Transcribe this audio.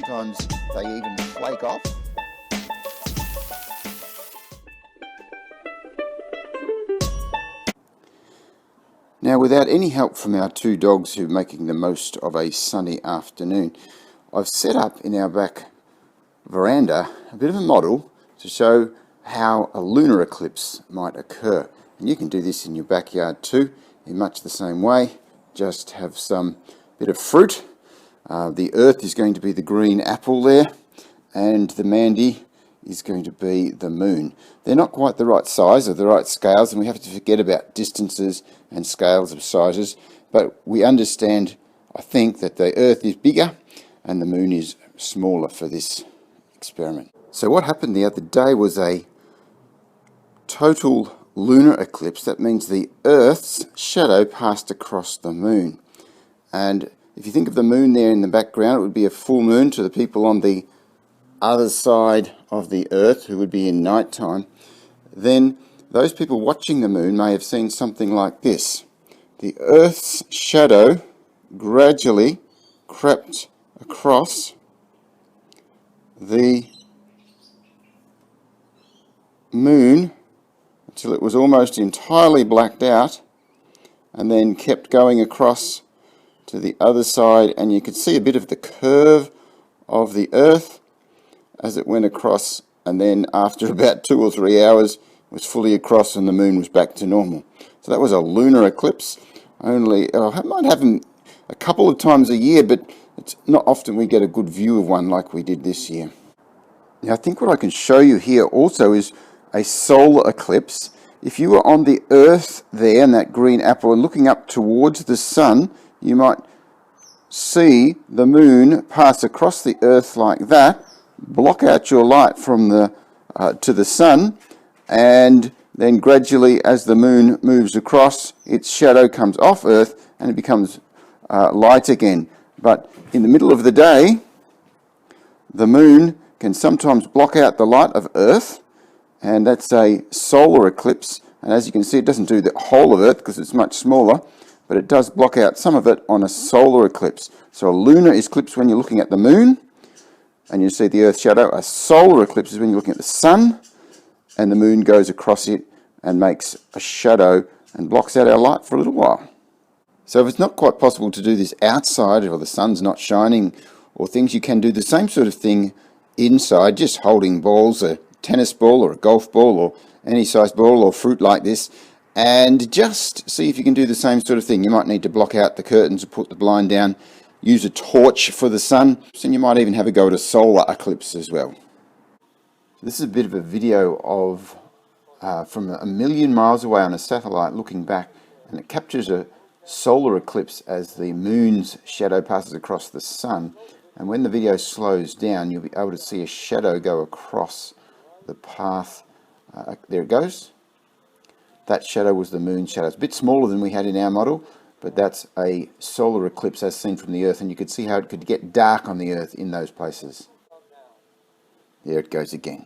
sometimes they even flake off. Now, without any help from our two dogs who are making the most of a sunny afternoon, I've set up in our back veranda a bit of a model to show how a lunar eclipse might occur. And you can do this in your backyard too, in much the same way. Just have some bit of fruit. The earth is going to be the green apple there, and the Mandy is going to be the moon. They're not quite the right size or the right scales, and we have to forget about distances and scales of sizes, but we understand, I think, that the earth is bigger and the moon is smaller for this experiment. So what happened the other day was a total lunar eclipse. That means the earth's shadow passed across the moon. And if you think of the moon there in the background, it would be a full moon to the people on the other side of the earth who would be in night time. Then those people watching the moon may have seen something like this. The earth's shadow gradually crept across the moon until it was almost entirely blacked out, and then kept going across to the other side, and you could see a bit of the curve of the earth as it went across, and then after about 2 or 3 hours it was fully across and the moon was back to normal. So that was a lunar eclipse. I might have them a couple of times a year, but it's not often we get a good view of one like we did this year. Now I think what I can show you here also is a solar eclipse. If you were on the earth there in that green apple and looking up towards the sun, you might see the moon pass across the earth like that, block out your light from to the sun, and then gradually as the moon moves across, its shadow comes off earth and it becomes light again. But in the middle of the day, the moon can sometimes block out the light of earth, and that's a solar eclipse. And as you can see, it doesn't do the whole of earth because it's much smaller, but it does block out some of it on a solar eclipse. So a lunar eclipse when you're looking at the moon and you see the earth's shadow. A solar eclipse is when you're looking at the sun and the moon goes across it and makes a shadow and blocks out our light for a little while. So if it's not quite possible to do this outside, or the sun's not shining or things, you can do the same sort of thing inside, just holding balls, a tennis ball or a golf ball or any size ball or fruit like this, and just see if you can do the same sort of thing. You might need to block out the curtains or put the blind down, use a torch for the sun, and you might even have a go at a solar eclipse as well. This is a bit of a video of from 1 million miles away on a satellite looking back, and it captures a solar eclipse as the moon's shadow passes across the sun. And when the video slows down, you'll be able to see a shadow go across the path. There it goes. That shadow was the moon's shadow. It's a bit smaller than we had in our model, but that's a solar eclipse as seen from the Earth, and you could see how it could get dark on the Earth in those places. There it goes again.